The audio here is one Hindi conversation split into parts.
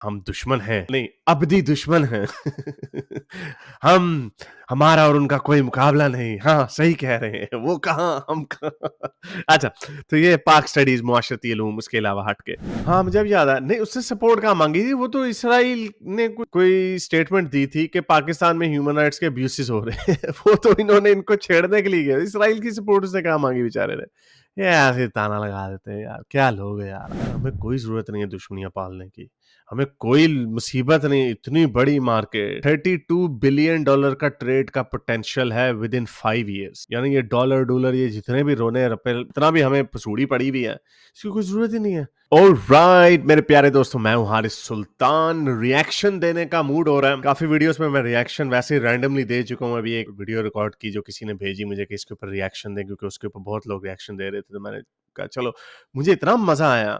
हम दुश्मन हैं, नहीं अबदी दुश्मन हैं। हम हमारा और उनका कोई मुकाबला नहीं। हाँ, सही कह रहे हैं। वो कहाँ, हम कहाँ। अच्छा, तो ये पाक स्टडीज़, मुआशरती इल्म, उसके अलावा हट के। हाँ, मुझे अब याद आया। नहीं, उससे सपोर्ट कहाँ माँगी थी? वो तो इसराइल ने कोई स्टेटमेंट दी थी कि पाकिस्तान में ह्यूमन राइट्स के अब्यूसेस हो रहे हैं। वो तो इन्होंने इनको छेड़ने के लिए किया। इसराइल की सपोर्ट उसने कहाँ माँगी बेचारे ने? ये ऐसे ताना लगा देते हैं यार, क्या लोग हैं यार। हमें कोई ज़रूरत नहीं है दुश्मनियाँ पालने की। हमें कोई मुसीबत नहीं, इतनी बड़ी मार्केट, $32 बिलियन का ट्रेड का पोटेंशियल है विद इन 5 ईयर्स। यानी ये डॉलर ये जितने भी रोने रपे, इतना भी हमें पसूड़ी पड़ी हुई है, इसकी कोई जरूरत ही नहीं है। ऑलराइट मेरे प्यारे दोस्तों, मैं हूं हारिस सुल्तान। रिएक्शन देने का मूड हो रहा है। काफी वीडियोस में मैं रिएक्शन वैसे रैंडमली दे चुका हूं। अभी एक वीडियो रिकॉर्ड की जो किसी ने भेजी मुझे कि इसके ऊपर रिएक्शन दें, क्योंकि उसके ऊपर बहुत लोग रिएक्शन दे रहे थे। तो मैंने कहा चलो, मुझे इतना मजा आया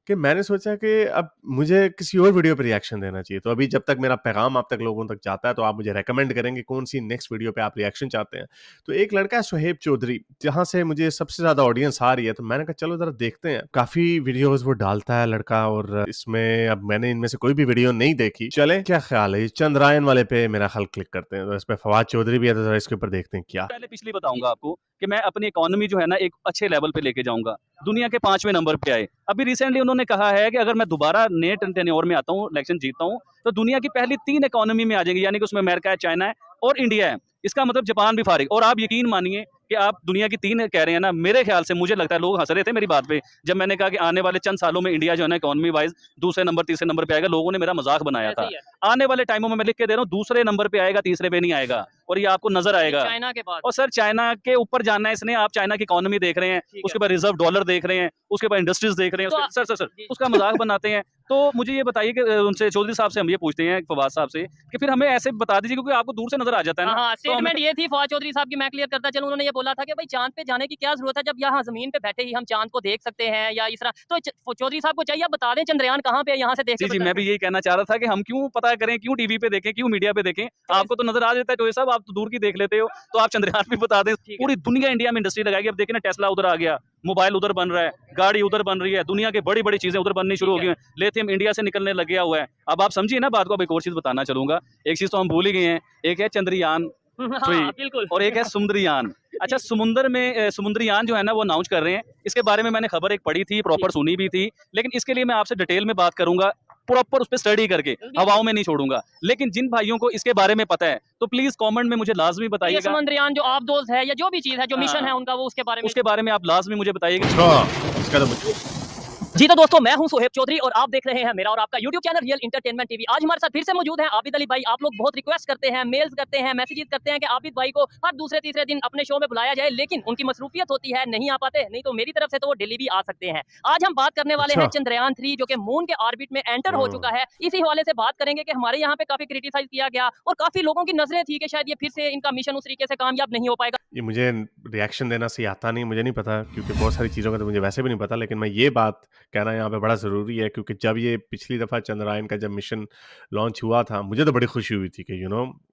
कि मैंने सोचा कि अब मुझे किसी और वीडियो पे रिएक्शन देना चाहिए। तो अभी जब तक मेरा पैगाम आप तक लोगों तक जाता है, तो आप मुझे रेकमेंड करेंगे कौन सी नेक्स्ट वीडियो पे आप रिएक्शन चाहते हैं। तो एक लड़का है सुहेब चौधरी, जहां से मुझे सबसे ज्यादा ऑडियंस आ रही है, तो मैंने कहा चलो जरा देखते हैं। काफी वीडियोस वो डालता है लड़का, और इसमें अब मैंने इनमें से कोई भी वीडियो नहीं देखी। चले, क्या ख्याल है, चंद्रायन वाले पे मेरा ख्याल क्लिक करते हैं। तो इस पे फवाद चौधरी भी है, तो जरा इसके ऊपर देखते हैं क्या। पहले पिछली बताऊंगा आपको कि मैं अपनी इकोनॉमी जो है ना एक अच्छे लेवल पे लेके जाऊंगा, दुनिया के 5वें नंबर पे आए। अभी रिसेंटली उन्होंने कहा है कि अगर मैं दोबारा नए टेन्योर में आता हूँ, इलेक्शन जीतता हूँ, तो दुनिया की पहली 3 इकोनॉमी में आ जाएंगे, यानी कि उसमें अमेरिका है, चाइना है और इंडिया है। इसका मतलब जापान भी फारिग। और आप यकीन मानिए कि आप दुनिया की 3 कह रहे हैं ना, मेरे ख्याल से मुझे लगता है लोग हंस रहे थे मेरी बात पे जब मैंने कहा कि आने वाले चंद सालों में इंडिया जो है ना इकोनॉमी वाइज दूसरे नंबर तीसरे नंबर पे आएगा। लोगों ने मेरा मजाक बनाया था। आने वाले टाइमों में मैं लिख के दे रहा हूँ, दूसरे नंबर पे आएगा, तीसरे पे नहीं आएगा, और ये आपको नजर आएगा चाइना के बाद। और सर चाइना के ऊपर जाना है इसने। आप चाइना की इकोनॉमी देख रहे हैं, उसके बाद रिजर्व डॉलर देख रहे हैं, उसके बाद इंडस्ट्रीज देख रहे हैं, तो सर सर सर उसका मजाक बनाते हैं। तो मुझे ये बताइए कि उनसे चौधरी साहब से हम ये पूछते हैं, फवाद साहब से, कि फिर हमें ऐसे बता दीजिए, क्योंकि आपको दूर से नजर आ जाता है ना। हाँ, तो स्टेटमेंट ये थी फवाद चौधरी साहब की, मैं क्लियर करता चलूं। उन्होंने ये बोला था कि भाई चांद पे जाने की क्या जरूरत है, जब यहाँ जमीन पे बैठे ही हम चांद को देख सकते हैं, या इस तरह। तो चौधरी साहब को चाहिए आप बता दें चंद्रयान कहाँ पे है, यहाँ से देख जी जी, मैं भी यही कहना चाह रहा था कि हम क्यों पता करें, क्यों टीवी पे देखें, क्यों मीडिया पे देखें। आपको तो नजर आ जाता है चौधरी साहब, आप तो दूर की देख लेते हो, तो आप चंद्रयान भी बता दें। पूरी दुनिया इंडिया में इंडस्ट्री लगाएगी। अब देखिए ना, टेस्ला उधर आ गया, मोबाइल उधर बन रहा है, गाड़ी उधर बन रही है, दुनिया की बड़ी बड़ी चीजें उधर बननी शुरू हो गई हैं। लिथियम इंडिया से निकलने लग गया हुआ है। अब आप समझिए ना बात को। अब एक और चीज बताना चलूंगा। एक चीज तो हम भूल ही गए हैं, एक है चंद्रयान हाँ, बिल्कुल। और एक है समुद्रयान। अच्छा, समुद्र में समुद्रयान जो है ना वो अनाउंस कर रहे हैं। इसके बारे में मैंने खबर एक पढ़ी थी, प्रॉपर सुनी भी थी, लेकिन इसके लिए मैं आपसे डिटेल में बात करूंगा, प्रॉपर उस पर स्टडी करके, हवाओं में नहीं छोड़ूंगा। लेकिन जिन भाइयों को इसके बारे में पता है, तो प्लीज कमेंट में मुझे लाजमी ये बताइएगा। समंदरयान जो आबदोज है या जो भी चीज है, जो मिशन है उनका, वो उसके बारे में आप लाजमी मुझे बताइएगा। अच्छा, इसका तो मुझे जी तो दोस्तों, मैं हूं सोहेब चौधरी और आप देख रहे हैं मेरा और आपका YouTube channel real entertainment TV. आज हमारे साथ फिर से मौजूद हैं आबिद अली भाई। आप लोग बहुत रिक्वेस्ट करते हैं, मेल्स करते हैं, मैसेजेस करते हैं कि आबिद भाई को हर दूसरे तीसरे दिन अपने शो में बुलाया जाए, लेकिन उनकी मसरूफियत होती है, नहीं आ पाते। नहीं तो मेरी तरफ से तो वो दिल्ली भी आ सकते हैं। आज हम बात करने वाले हैं अच्छा। चंद्रयान 3, जो कि मून के ऑर्बिट में एंटर हो चुका है। इसी हवाले से बात करेंगे कि हमारे यहाँ पे काफी क्रिटिसाइज किया गया और काफी लोगों की नजरें थी कि शायद ये फिर से इनका मिशन उस तरीके से कामयाब नहीं हो पाएगा। ये मुझे रिएक्शन देना सही आता नहीं, मुझे नहीं पता, क्योंकि बहुत सारी चीज़ों का तो मुझे वैसे भी नहीं पता। लेकिन मैं ये बात कहना यहाँ पे बड़ा ज़रूरी है, क्योंकि जब ये पिछली दफ़ा चंद्रयान का जब मिशन लॉन्च हुआ था, मुझे तो बड़ी खुशी हुई थी कि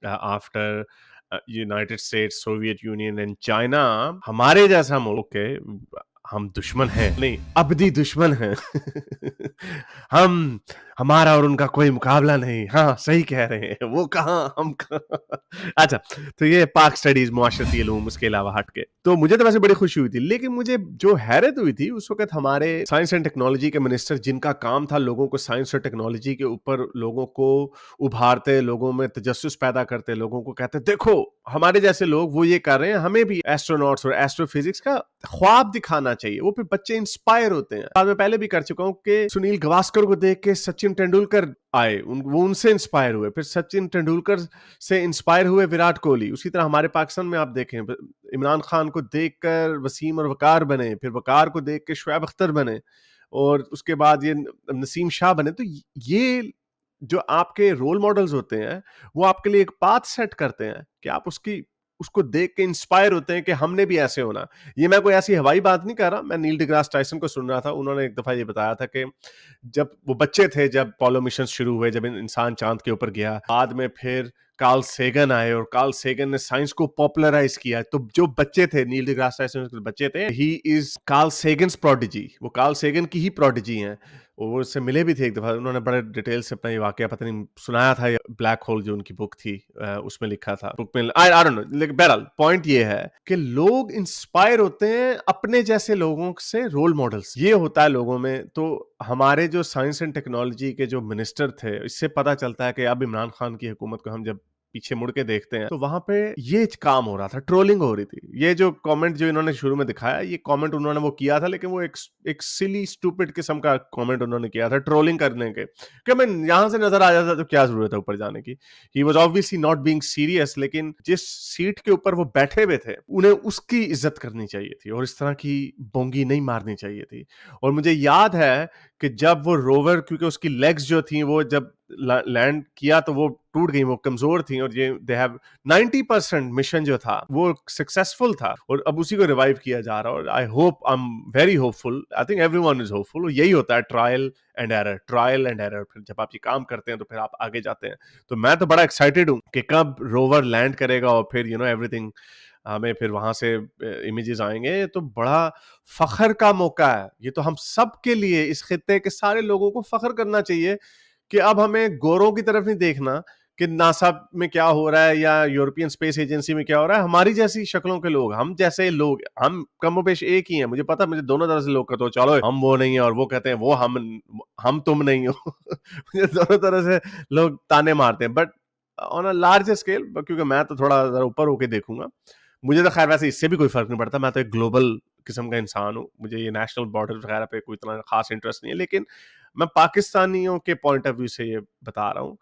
after United states, Soviet union and China, हमारे जैसा मुल्क है, हम दुश्मन हैं, नहीं अबदी दुश्मन हैं। हम हमारा और उनका कोई मुकाबला नहीं। हाँ, सही कह रहे हैं। वो कहाँ, हम कहाँ। अच्छा, तो ये पाक स्टडीज, मुआशरती इल्म, उसके अलावा हट के, तो मुझे तो वैसे बड़ी खुशी हुई थी। लेकिन मुझे जो हैरत हुई थी उस वक्त, हमारे साइंस एंड टेक्नोलॉजी के मिनिस्टर, जिनका काम था लोगों को साइंस और टेक्नोलॉजी के ऊपर, लोगों को उभारते, लोगों में तजस्सुस पैदा करते, लोगों को कहते देखो हमारे जैसे लोग वो ये कर रहे हैं, हमें भी एस्ट्रोनॉट्स और एस्ट्रोफिजिक्स का ख्वाब दिखाना चाहिए। वो फिर बच्चे इंस्पायर होते हैं। बाद में पहले भी कर चुका हूँ कि सुनील गावस्कर को देख के सचिन तेंदुलकर आए, वो उनसे इंस्पायर हुए, फिर सचिन तेंदुलकर से इंस्पायर हुए विराट कोहली। उसी तरह हमारे पाकिस्तान में आप देखें, इमरान खान को देखकर वसीम और वकार बने, फिर वकार को देख के शुएब अख्तर बने, और उसके बाद ये नसीम शाह बने। तो ये जो आपके रोल मॉडल्स होते हैं, वो आपके लिए एक पाथ सेट करते हैं कि आप उसको देख के इंस्पायर होते हैं कि हमने भी ऐसे होना। ये मैं कोई ऐसी हवाई बात नहीं कर रहा, मैं नील डिग्रास टाइसन को सुन रहा था। उन्होंने एक दफा ये बताया था कि जब वो बच्चे थे, जब अपोलो मिशन शुरू हुए, जब इंसान चांद के ऊपर गया, बाद में फिर कार्ल सेगन आए और कार्ल सेगन ने साइंस को पॉपुलराइज किया। तो जो बच्चे थे, नील डिग्रास टाइसन के बच्चे थे, ही इज कार्ल सेगन्स प्रोडिजी, वो कार्ल सेगन की ही प्रोडिजी हैं। वो उससे मिले भी थे एक दफा, उन्होंने बड़े डिटेल से अपना ये वाकया पता नहीं सुनाया था, ब्लैक होल जो उनकी बुक थी उसमें लिखा था, बुक में आई डोंट नो, लेकिन बहरहाल पॉइंट ये है कि लोग इंस्पायर होते हैं अपने जैसे लोगों से, रोल मॉडल्स ये होता है लोगों में। तो हमारे जो साइंस एंड टेक्नोलॉजी के जो मिनिस्टर थे, इससे पता चलता है कि अब इमरान खान की हुकूमत को हम जब पीछे मुड़ के देखते हैं तो वहां पे ये काम हो रहा था, ट्रोलिंग हो रही थी। ये जो कमेंट जो इन्होंने शुरू में दिखाया, ये कमेंट उन्होंने वो किया था, लेकिन वो एक सिली स्टूपिड किस्म का कमेंट उन्होंने किया था, ट्रोलिंग करने के, कि मैं यहां से नजर आ जाता तो क्या जरूरत है ऊपर जाने की। He was obviously not being serious, लेकिन जिस सीट के ऊपर वो बैठे हुए थे उन्हें उसकी इज्जत करनी चाहिए थी और इस तरह की बोंगी नहीं मारनी चाहिए थी। और मुझे याद है कि जब वो रोवर, क्योंकि उसकी लेग्स जो थी वो जब लैंड किया तो वो टूट गई, वो कमजोर थी, और ये दे हैव 90% मिशन जो था वो सक्सेसफुल था, और अब उसी को रिवाइव किया जा रहा है। और I hope, I am very hopeful, I think everyone is hopeful. यही होता है, trial and error, trial and error. फिर जब आप ये काम करते हैं तो फिर आप आगे जाते हैं। तो मैं तो बड़ा एक्साइटेड हूँ कि कब रोवर लैंड करेगा और फिर एवरीथिंग, हमें फिर वहां से इमेजेस आएंगे। तो बड़ा फख्र का मौका है ये, तो हम सब के लिए, इस खित्ते के सारे लोगों को फख्र करना चाहिए कि अब हमें गोरों की तरफ नहीं देखना कि नासा में क्या हो रहा है या यूरोपियन स्पेस एजेंसी में क्या हो रहा है। हमारी जैसी शक्लों के लोग, हम जैसे लोग, हम कमोबेश एक ही हैं। मुझे पता, मुझे दोनों तरह से लोग कहते हो, चलो हम वो नहीं है, और वो कहते हैं वो हम तुम नहीं हो। मुझे दोनों तरह से लोग ताने मारते हैं, but on a larger scale, क्योंकि मैं तो थोड़ा ऊपर होके देखूंगा, मुझे तो खैर वैसे इससे भी कोई फर्क नहीं पड़ता। मैं तो एक ग्लोबल किस्म का इंसान हूँ, मुझे ये नेशनल बॉर्डर वगैरह पे कोई इतना खास इंटरेस्ट नहीं है। लेकिन मैं पाकिस्तानियों के पॉइंट ऑफ व्यू से ये बता रहा हूँ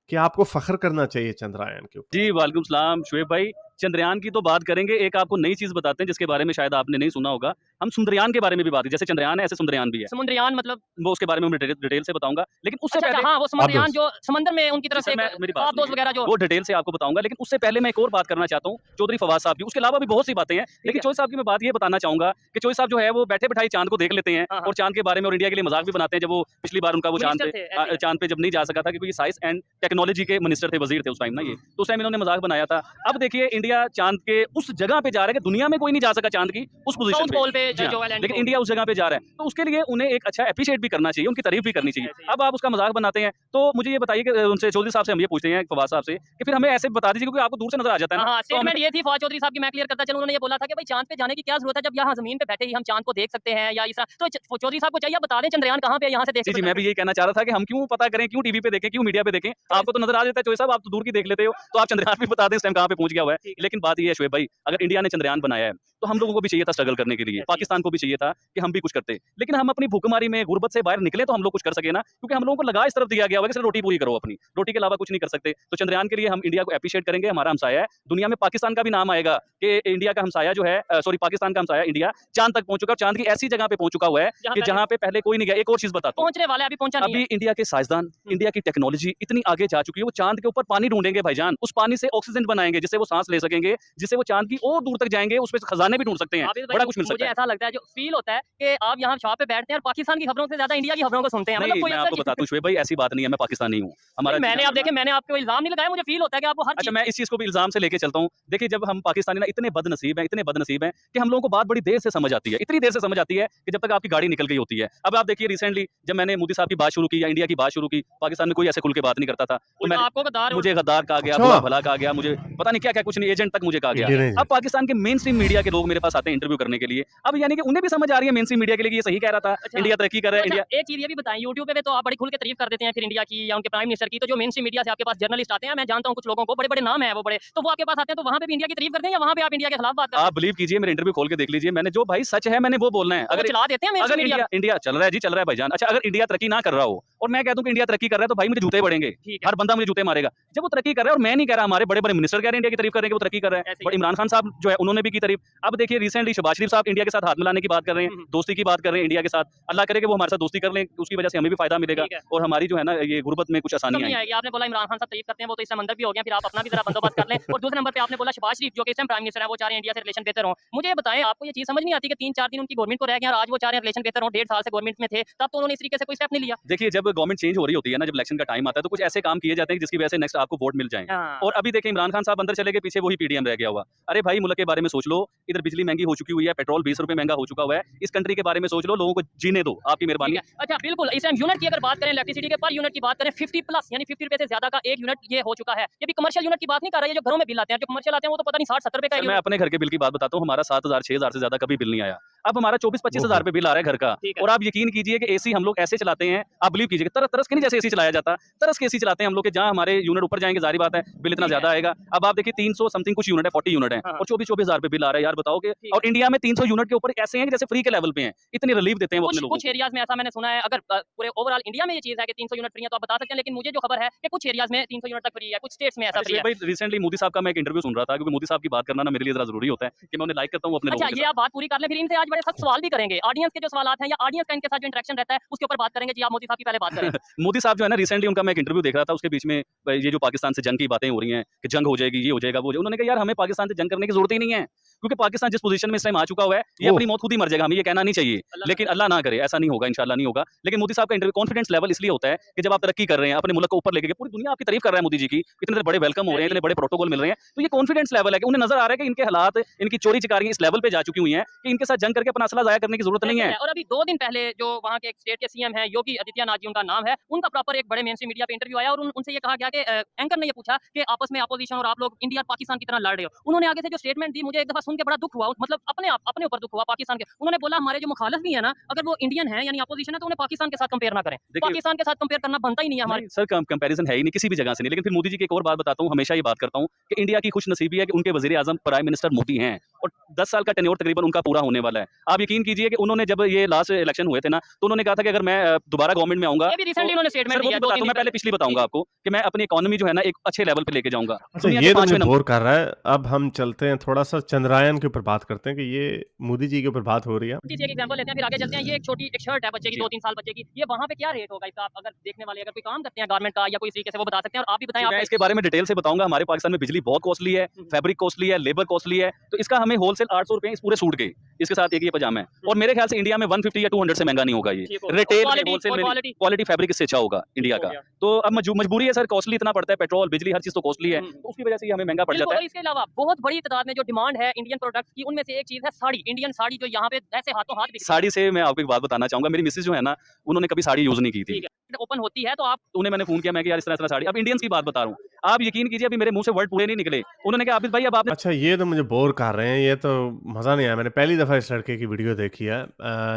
कि आपको फख्र करना चाहिए चंद्रयान के ऊपर। जी वालेकुम सलाम शुएब भाई, चंद्रयान की तो बात करेंगे। एक आपको नई चीज बताते हैं जिसके बारे में शायद आपने नहीं सुना होगा। हम सुंदरयान के बारे में भी बात, जैसे चंद्रयान है ऐसे सुंदरयान भी है। समुद्रयान मतलब? वो उसके बारे में मैं डिटेल से बताऊंगा, लेकिन उससे अच्छा, पहले हाँ, वो समुद्रयान आबदोस। जो समंदर में उनकी तरफ जी से सर, मैं मेरी बात आबदोस सुनिए। वगैरह जो वो डिटेल से आपको बताऊंगा, लेकिन उससे पहले मैं एक और बात करना चाहता हूँ चौधरी फवाद साहब की। उसके अलावा भी बहुत सी बातें हैं, लेकिन चौधरी साहब की मैं बात ये बताना चाहूंगा कि चौधरी साहब जो है वो बैठे बैठाई चांद को देख लेते हैं हाँ, हाँ। और चांद के बारे में और इंडिया के लिए मजाक भी बनाते हैं। जब वो पिछली बार उनका वो मिनिस्टर थे, ऐसे ही। चांद पे जब नहीं जा सका था, क्योंकि साइंस एंड टेक्नोलॉजी के मिनिस्टर थे, वजीर थे उस टाइम ना, ये तो उस टाइम इन्होंने मजाक बनाया था। अब देखिए इंडिया चांद के उस जगह पे जा रहा है कि दुनिया में कोई नहीं जा सका चांद की उस पोजीशन साउथ पोल पे जी हाँ, जो है, लेकिन इंडिया उस जगह पे जा रहा है, तो उसके लिए उन्हें एक अच्छा एप्रिशिएट भी करना चाहिए, उनकी तारीफ भी करनी चाहिए। अब आप उसका मजाक बनाते हैं, तो मुझे ये बताइए कि उनसे, चौधरी साहब से हम ये पूछते हैं, फवाद साहब से, कि फिर हमें ऐसे बता दीजिए, क्योंकि आपको दूर से नजर आ जाता है ना। हाँ, तो हमें स्टेटमेंट ये थी फवाद चौधरी साहब की, मैं क्लियर करता चलूं। उन्होंने ये बोला था कि भाई चांद पे जाने की क्या जरूरत है, जब यहाँ जमीन पे बैठे ही हम चांद को देख सकते हैं, या इस तो चौधरी साहब को चाहिए बता दें चंद्रयान कहाँ पे है, यहाँ से देख जी, सकते जी, मैं भी यही कहना चाह रहा था कि हम क्यों पता करें, क्यों टीवी पे देखें, क्यों मीडिया पे देखें। आपको तो नजर आ जाता है चौधरी साहब, आप तो दूर की देख लेते हो, तो आप चंद्रयान भी बता दें इस टाइम कहाँ पे पहुंच गया हुआ है। लेकिन बात ये है शुएब भाई, अगर इंडिया ने चंद्रयान बनाया है तो हम लोगों को भी चाहिए था स्ट्रगल करने के लिए, पाकिस्तान को भी चाहिए था कि हम भी कुछ करते। लेकिन हम अपनी भूखमरी में, गुर्बत से बाहर निकले तो हम लोग कुछ कर सके ना, क्योंकि हम लोगों को लगा इस तरफ दिया गया होगा कि सिर्फ रोटी पूरी करो अपनी, रोटी के अलावा कुछ नहीं कर सकते। तो चंद्रयान के लिए हम इंडिया को एप्रिशिएट करेंगे, हमारा हमसाया है, दुनिया में पाकिस्तान का भी नाम आएगा कि इंडिया का हमसाया जो है, सॉरी पाकिस्तान का हमसाया इंडिया चांद तक पहुंच चुका, चांद की ऐसी जगह पे पहुंच चुका हुआ है कि जहां पे पहले कोई नहीं गया। एक और चीज बताता हूं, पहुंचने वाला है, अभी पहुंचा नहीं अभी है। इंडिया के साइंसदान, इंडिया की टेक्नोलॉजी इतनी आगे जा चुकी है, वो चांद के ऊपर पानी ढूंढेंगे भाईजान, उस पानी से ऑक्सीजन बनाएंगे जिससे वो सांस ले सकेंगे, जिससे वो चांद की और दूर तक जाएंगे, उसमें से खजाने भी ढूंढ सकते हैं, आबिद भाई, बड़ा कुछ मिल मुझे सकता है। ऐसा लगता है, जो फील होता है कि आप यहाँ शॉप पे बैठते हैं और पाकिस्तान की खबरों से ज्यादा इंडिया की खबरों को सुनते हैं। मतलब नहीं, कोई मैं ऐसा आपको बताता हूं शुएब भाई, ऐसी बात नहीं है, मैं पाकिस्तानी हूँ। नहीं, मैंने, आप देखें, मैंने आपको इल्जाम नहीं लगाया, मुझे फील होता है कि आपको हर अच्छा, मैं इस चीज को भी इल्जाम से लेके चलता हूँ। देखिए, जब हम पाकिस्तानी ना इतने बदनसीब हैं, इतने बदनसीब हैं कि हम लोगों को बात बड़ी देर से समझ आती है, इतनी देर से समझ आती है कि जब तक आपकी गाड़ी निकल गई होती है। अब आप देखिए, रिसेंटली जब मैंने मोदी साहब की बात शुरू की या इंडिया की बात शुरू की, पाकिस्तान में कोई ऐसे खुल के बात नहीं करता था, तो मैं, आपको गद्दार, मुझे गद्दार कहा गया, अच्छा। बुरा भला कहा गया, मुझे पता नहीं क्या क्या, कुछ नहीं, एजेंट तक मुझे कहा गया। Indian agent. अब पाकिस्तान के मेन स्ट्रीम मीडिया के लोग मेरे पास आते हैं इंटरव्यू करने के लिए। अब यानी कि उन्हें भी समझ आ रही है मेन स्ट्रीम मीडिया के लिए कि ये सही कह रहा था, इंडिया तरक्की कर रहा है। इंडिया, एक चीज ये भी बताएं, यूट्यूब पे तो आप बड़ी खुल के तारीफ कर देते हैं फिर इंडिया की या उनके प्राइम मिनिस्टर की, तो जो मेन स्ट्रीम मीडिया से आपके पास जर्नलिस्ट आते हैं, मैं जानता हूं कुछ लोगों को, बड़े बड़े नाम है वो, बड़े, तो वो आपके पास आते हैं, तो वहां पे भी इंडिया की तारीफ करते हैं या वहां पे आप इंडिया के खिलाफ बात करते हैं? आप बिलीव कीजिए, मेरे इंटरव्यू खोल के देख लीजिए, मैंने जो भाई सच है मैंने वो बोलना है। अगर चला देते हैं मेन अगर स्ट्रीम मीडिया। इंडिया चल रहा है जी, चल रहा है भाईजान। अच्छा, अगर इंडिया तरक्की ना कर रहा हो और मैं कहता हूं कि इंडिया तरक्की कर रहा है, तो भाई मुझे जूते पड़ेंगे, ठीक है। हर बंदा मुझे जूते मारेगा। जब वो तरक्की कर रहा है और मैं नहीं कह रहा, हमारे बड़े बड़े मिनिस्टर कह रहे हैं इंडिया की तारीफ कर रहे हैं कि वो तरक्की कर रहा है, ऐसे ही बट इमरान खान साहब जो है उन्होंने भी की तारीफ। अब देखिए, रिसेंटली शहबाज शरीफ साहब इंडिया के साथ हाथ मिलाने की बात कर रहे हैं, दोस्ती की बात कर रहे हैं इंडिया के साथ। अल्लाह करे कि वो हमारे साथ दोस्ती कर लें, उसकी वजह से हमें भी फायदा मिलेगा ठीक है। और हमारी जो है ना ये गुर्बत में कुछ आसानी नहीं आएगी। आएगी। आपने बोला इमरान खान साहब तारीफ करते हैं, वो तो इस टाइम अंदर भी हो गए, फिर आप अपना भी जरा बंदोबस्त कर लें। और दूसरे नंबर पे आपने बोला शहबाज शरीफ जो कि इस टाइम प्राइम मिनिस्टर है, वो चाह रहे हैं इंडिया से रिलेशन बेहतर हो। मुझे ये बताएं, आपको ये चीज समझ नहीं आती कि 3-4 दिन उनकी गवर्नमेंट को रह गए और आज वो चाह रहे हैं रिलेशन बेहतर हो? 1.5 साल से गवर्नमेंट में थे, तब तो उन्होंने इस तरीके से कोई स्टेप नहीं लिया। देखिए, जब गवर्नमेंट चेंज हो रही होती है ना, जब इलेक्शन का टाइम आता है तो कुछ ऐसे काम किए जाते हैं जिसकी वजह से नेक्स्ट आपको वोट मिल जाए। हाँ। और अभी देखें इमरान खान साहब अंदर चले गए, पीछे वही पीडीएम रह गया हुआ। अरे भाई मुल्क के बारे में सोच लो, इधर बिजली महंगी हो चुकी हुई है, पेट्रोल 20 रुपए महंगा हो चुका हुआ है, इस कंट्री के बारे में सोच लो, लोगों को जीने दो, आपकी ठीक मेहरबानी। है। अच्छा बिल्कुल, इस टाइम यूनिट की अगर बात करें, इलेक्ट्रिसिटी के पर यूनिट की बात करें 50 प्लस यानी 50 रुपए से ज्यादा का एक यूनिट ये हो चुका है। ये भी कमर्शियल यूनिट की बात नहीं कर रहे हैं, जो घरों में बिल आते हैं, जो कमर्शियल आते हैं वो तो पता नहीं 60-70 रुपए का सर, मैं यूनिट। अपने घर के बिल की बात बताता हूँ, हमारा 7,000 6,000 से ज्यादा कभी बिल नहीं आया। अब हमारा 24-25 ओहो। हज़ार रुपए बिल आ रहा है घर का। ठीक है। और आप यकीन कीजिए कि एसी हम लोग ऐसे चलाते हैं, आप बिलीव कीजिए, तरस के नहीं जैसे एसी चलाया जाता, तरस के एसी चलाते हैं हम लोग, कि जहाँ हमारे यूनिट ऊपर जाएंगे जाहिर बात है बिल इतना ठीक ज्यादा आएगा। अब आप देखिए 300 समथिंग कुछ यूनिट है, 40 यूनिट है हाँ। और 24-24 हज़ार रुपए बिल आ रहा है, यार बताओ कि। ठीक और इंडिया में 300 यूनिट के ऊपर ऐसे हैं कि जैसे फ्री के लेवल पे हैं, इतनी रिलीफ देते हैं वो अपने लोगों कुछ एरियाज में ऐसा मैंने सुना है, अगर पूरे ओवरऑल इंडिया में ये चीज है कि 300 यूनिट फ्री है तो आप बता सकते हैं, लेकिन मुझे जो खबर है कि कुछ एरियाज में 300 यूनिट तक फ्री है, कुछ स्टेट्स में ऐसा फ्री को। है। भाई रिसेंटली मोदी साहब का मैं एक इंटरव्यू सुन रहा था, क्योंकि मोदी साहब की बात करना ना मेरे लिए जरा जरूरी होता है कि मैं उन्हें लाइक करता हूँ अपने अच्छा लोगों के ये आप बात पूरी कर लें, फिर इनसे आज बड़े सख्त सवाल भी करेंगे, ऑडियंस के जो सवाल हैं या ऑडियंस का इनके साथ जो इंटरेक्शन रहता है उसके ऊपर बात करेंगे। जी आप मोदी साहब की पहले बात करें। मोदी साहब जो है ना, रिसेंटली उनका मैं एक इंटरव्यू देख रहा था, उसके बीच में ये जो पाकिस्तान से जंग की बातें हो रही हैं कि जंग हो जाएगी, ये हो जाएगा, वो हो जाएगा, उन्होंने कहा यार हमें पाकिस्तान से जंग करने की जरूरत ही नहीं है, क्योंकि पाकिस्तान जिस पोजीशन में इस टाइम आ चुका हुआ है, ये ओह। अपनी मौत खुद ही मर जाएगा, हमें ये कहना नहीं चाहिए, लेकिन अल्लाह ना करे, ऐसा नहीं होगा, इंशाल्लाह नहीं होगा। लेकिन मोदी साहब का इंटरव्यू कॉन्फिडेंस लेवल इसलिए होता है कि जब आप तरक्की कर रहे हैं, अपने मुल्क को ऊपर लेके गए, पूरी दुनिया आपकी तारीफ कर रहा है मोदी जी की, इतने बड़े वेलकम हो रहे हैं, इतने बड़े प्रोटोकॉल मिल रहे हैं, तो ये कॉन्फिडेंस लेवल है कि उन्हें नजर आ रहा है कि इनके हालात, इनकी चोरी चिकारियां इस लेवल पे जा चुकी हुई हैं कि इनके साथ जंग करके अपना असला जाया करने की जरूरत नहीं है। और अभी 2 दिन पहले जो वहाँ के एक स्टेट के सीएम हैं योगी आदित्यनाथ जी उनका नाम है, उनका प्रॉपर एक बड़े मेन स्ट्रीम मीडिया पे इंटरव्यू आया और उनसे ये कहा गया कि एंकर ने ये पूछा कि आपस में अपोजिशन और आप लोग इंडिया और पाकिस्तान की तरह लड़ रहे हो। उन्होंने आगे से जो स्टेटमेंट दी, मुझे एक दफा सुन के बड़ा दुख हुआ, मतलब अपने ऊपर दुख हुआ पाकिस्तान के। उन्होंने बोला हमारे जो मुखालिफ भी है ना, अगर वो इंडियन है यानी अपोजिशन है तो उन्हें पाकिस्तान के साथ कंपेयर ना करें, पाकिस्तान के साथ कंपेयर करना बनता ही नहीं है हमारे। सर कंपैरिजन है ही नहीं किसी भी जगह से नहीं। लेकिन फिर मोदी जी की एक और बात बताता हूँ, हमेशा ये बात करता हूँ कि इंडिया की खुशनसीबी है कि उनके वजीर आजम प्राइम मिनिस्टर मोदी हैं और 10 साल का टेन्योर तकरीबन उनका पूरा होने वाला है। आप यकीन कीजिए कि उन्होंने जब ये लास्ट इलेक्शन हुए थे ना, तो उन्होंने कहा था कि अगर मैं दोबारा गवर्नमेंट में आऊंगा, ये भी रिसेंटली उन्होंने स्टेटमेंट दिया, मैं पहले पिछली बताऊंगा आपको कि मैं अपनी इकोनॉमी जो है ना एक अच्छे लेवल पे लेके जाऊंगा। अच्छा दुनिया के ये तो 5वें मुझे नंबर। बोर कर रहा है। अब हम चलते हैं थोड़ा सा चंद्रयान के ऊपर बात करते हैं कि ये मोदी जी के ऊपर बात हो रही है। एक एग्जांपल लेते हैं, फिर आगे चलते हैं। ये एक छोटी एक शर्ट है बच्चे की, 2-3 साल बच्चे की, ये वहाँ पे क्या रेट होगा इसका? आप अगर देखने वाले अगर कोई काम करते हैं गारमेंट का या कोई इस तरीके से, वो बता सकते हैं और आप भी बताएं। मैं इसके बारे में डिटेल से बताऊंगा। हमारे पाकिस्तान में बिजली बहुत कॉस्टली है, फैब्रिक कॉस्टली है, लेबर कॉस्टली है, तो इसका हमें होलसेल 800 रुपए इस पूरे सूट के, इसके साथ एक ये पजामा है। और मेरे ख्याल से इंडिया में 150 या 200 से महंगा नहीं होगा ये रिटेल, होलसेल में क्वालिटी फैब्रिक इससे अच्छा होगा इंडिया का। तो अब मजबूरी है सर, कॉस्टली इतना पड़ता है, पेट्रोल बिजली हर चीज तो कॉस्टली है, तो उसकी वजह से ये हमें महंगा पड़ जाता है। इसके अलावा बहुत बड़ी तादाद में जो डिमांड है इंडियन प्रोडक्ट्स की, उनमें से एक चीज है साड़ी, इंडियन साड़ी, जो यहाँ पे ऐसे हाथों हाथ बिकती है। साड़ी से मैं आपको एक बात बताना चाहूंगा, मेरी मिसेज जो है ना, उन्होंने कभी साड़ी यूज नहीं की थी। ओपन होती है तो आप, उन्हें मैंने फोन किया, मैं कि यार इस तरह साड़ी, अब इंडियंस की बात बता रहा हूँ, आप यकीन कीजिए अभी मेरे मुंह से वर्ड पूरे नहीं निकले। उन्होंने कहा आबिद भाई अब आपने। अच्छा ये तो मुझे बोर कर रहे हैं, ये तो मज़ा नहीं आया। मैंने पहली दफ़ा इस लड़के की वीडियो देखी है।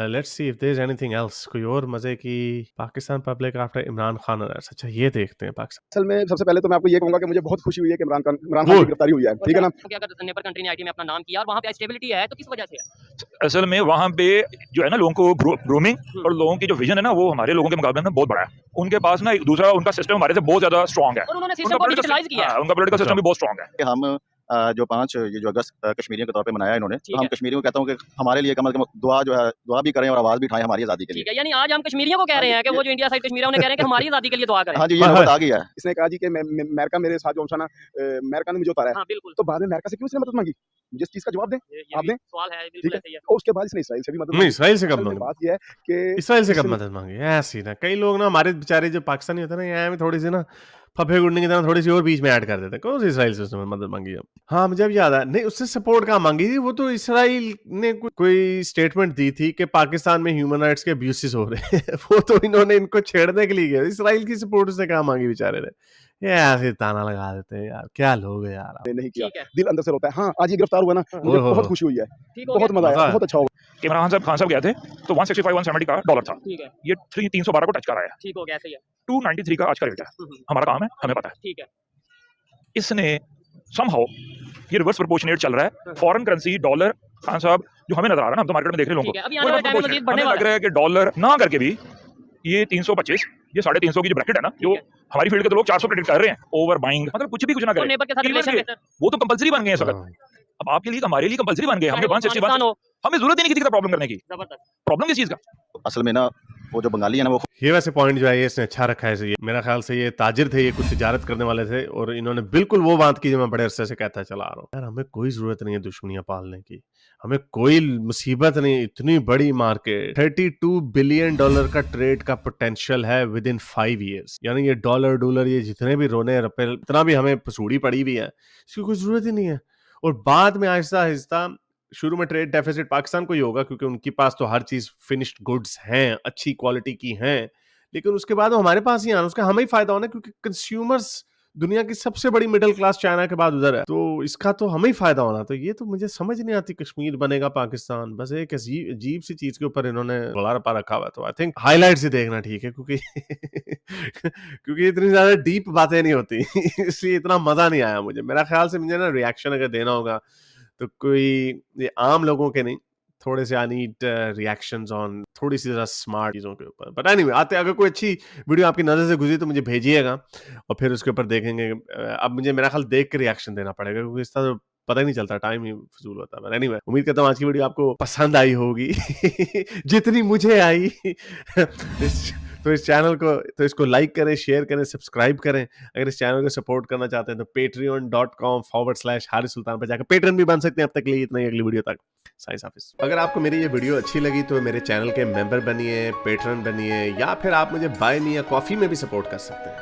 Let's see if there is anything else, कोई और मज़े की। Pakistan public after Imran Khan arrest. अच्छा ये देखते हैं पाकिस्तान। असल में सबसे पहले तो मैं आपको ये कहूंगा कि मुझे बहुत खुशी हुई है कि इमरान खान की गिरफ्तारी हुई है, ठीक है ना। कि अगर नेबर कंट्री ने आईटी में अपना नाम किया और वहाँ पे स्टेबिलिटी है तो किस वजह से है? असल में वहाँ पे जो है ना लोगों को ग्रूमिंग और लोगों की जो विजन है ना, वो हमारे लोगों के मुकाबले में बहुत बड़ा है। उनके पास ना एक दूसरा उनका सिस्टम हमारे से बहुत ज्यादा स्ट्रॉन्ग है, और उन्होंने सिस्टम को डिजिटलाइज किया है। उनका पॉलिटिकल सिस्टम भी बहुत स्ट्रॉन्ग है। कि हम जो 5 ये जो अगस्त कश्मीरियों के तौर पे मनाया इन्होंने, ठीक तो हम है। कश्मीरियों को कहता हूँ कि हमारे लिए कम से कम दुआ जो है, दुआ भी करें और आवाज़ भी उठाएं हमारी आज़ादी के लिए। ठीक है, यानी आज हम कश्मीरियों को कह रहे हैं कि वो जो इंडिया साइड कश्मीर है उन्हें कह रहे हैं कि हमारी आज़ादी के लिए दुआ करें। हाँ जी, ये नौबत आ गई है। इसने कहा जी कि अमेरिका मेरे साथ जो है ना, अमेरिका ने मुझे उतारा है, हाँ बिल्कुल, तो बाद में अमेरिका से क्यों इसने मदद मांगी? जिस चीज़ का जवाब दें ये आप भी दें, सवाल है, ठीक बिल्कुल है। ऐसे ही है। और उसके बाद इसने इसराइल से भी मदद नहीं मांगी। इसराइल से कब असल में मांगी? बात ये है कि इसराइल से कब इससे- मदद मांगी? ऐसी ना कई लोग ना हमारे बेचारे जो पाकिस्तानी होते हैं ना, यहाँ में थोड़ी सी ना फफे गुंडे की तरह थोड़ी सी और बीच में ऐड कर देते हैं। कौन सी इसराइल से उसने मदद मांगी? अब हाँ मुझे अब याद आया, नहीं उससे सपोर्ट कहाँ मांगी थी? वो तो इसराइल ने कोई स्टेटमेंट दी थी कि पाकिस्तान में ह्यूमन राइट्स के अब्यूसेस हो रहे हैं वो तो इन्होंने इनको छेड़ने के लिए किया। इसराइल की सपोर्ट उसने कहाँ मांगी बेचारे ने? ये ऐसे ताना लगा देते हैं यार, क्या लोग हैं यार आप। नहीं किया, ठीक है, दिल अंदर से रोता है। हाँ आज ये गिरफ्तार हुआ ना, मुझे ओहो। बहुत खुशी हुई है, ठीक हो बहुत गया। मजा मजा आया, आया। बहुत अच्छा हुआ। कि इमरान खान साहब गए थे तो 165-170 का डॉलर था, ठीक है, ये 312 को टच कर रहा है। ठीक हो गया, ऐसे ही है। 293 का आज का रेट है। हमारा काम है, हमें पता है। ठीक है, इसने समहाउ ये रिवर्स प्रोपोर्शनेट चल रहा है। फॉरेन करेंसी डॉलर खान साहब जो हमें नजर आ रहा है ना, हम तो मार्केट में देख रहे हैं लोगों ठीक है, को, अभी आने वाले टाइम में मजीद बढ़ने हमें वाला लग रहा है कि डॉलर ना करके भी ये 325, ये 350 की जो ब्रैकेट है ना, जो हमारी फील्ड के तो लोग 400 प्रेडिक्ट कर रहे हैं, ओवर बाइंग, मतलब कुछ भी कुछ ना है। और करें। नेबर के साथ Even रिलेशन के- बेहतर। वो तो कंपलसरी बन गए हैं इस वक्त। हाँ। अब आपके लिए हमारे लिए कंपलसरी बन गए, हमने चाहे वो 160 अफगानिस्तान हो। हमें जरूरत ही नहीं किसी की प्रॉब्लम करने की। जबरदस्त। प्रॉब्लम किस चीज का? असल में ना वो जो बंगाली है ना वो ये वैसे पॉइंट जो है ये इसने अच्छा रखा है। ये मेरा ख्याल से ये ताजिर थे, ये कुछ तिजारत करने वाले थे और इन्होंने बिल्कुल वो बात की जो मैं बड़े अरसे से कहता चला आ रहा हूँ। यार हमें कोई जरूरत नहीं है दुश्मनियां पालने की, हमें कोई मुसीबत नहीं। इतनी बड़ी मार्केट, $32 बिलियन का ट्रेड का पोटेंशियल है विद इन 5 ईयर्स। यानी ये डॉलर ये जितने भी रोने रपे इतना भी हमें पसूड़ी पड़ी हुई है, इसकी कोई जरूरत ही नहीं है। और बाद में आहिस्ता आहिस्ता शुरू में ट्रेड डेफिसिट पाकिस्तान को ही होगा क्योंकि उनके पास तो हर चीज फिनिश्ड गुड्स हैं, अच्छी क्वालिटी की हैं, लेकिन उसके बाद वो हमारे पास ही आना, उसका हमें ही फायदा होना क्योंकि कंज्यूमर्स दुनिया की सबसे बड़ी मिडिल क्लास चाइना के बाद उधर है, तो इसका तो हमें ही फायदा होना। तो ये तो मुझे समझ नहीं आती, कश्मीर बनेगा पाकिस्तान, बस एक अजीब सी चीज के ऊपर इन्होंने गोला रपा रखा हुआ है। तो आई थिंक हाईलाइट से देखना ठीक है क्योंकि क्योंकि इतनी ज्यादा डीप बातें नहीं होती इसलिए इतना मजा नहीं आया मुझे। मेरा ख्याल से मुझे ना रिएक्शन अगर देना होगा तो कोई ये आम लोगों के नहीं, थोड़े से आई नीड रिएक्शंस ऑन थोड़ी सी ज़रा स्मार्ट चीज़ों के ऊपर। बट एनीवे आते अगर कोई अच्छी वीडियो आपकी नज़र से गुजरी तो मुझे भेजिएगा और फिर उसके ऊपर देखेंगे। अब मुझे मेरा ख्याल देख के रिएक्शन देना पड़ेगा क्योंकि इस तरह पता ही नहीं चलता, टाइम ही फजूल होता है। एनीवे उम्मीद करता हूँ आज की वीडियो आपको पसंद आई होगी जितनी मुझे आई तो इस चैनल को तो इसको लाइक करें, शेयर करें, सब्सक्राइब करें। अगर इस चैनल को सपोर्ट करना चाहते हैं तो patreon.com/हारिस सुल्तान पर जाकर पेट्रन भी बन सकते हैं। अब तक के लिए इतना ही, अगली वीडियो तक साइंस ऑफिस। अगर आपको मेरी ये वीडियो अच्छी लगी तो मेरे चैनल के मेंबर बनिए, पेट्रन बनिए, या फिर आप मुझे बाय मी या कॉफी में भी सपोर्ट कर सकते हैं।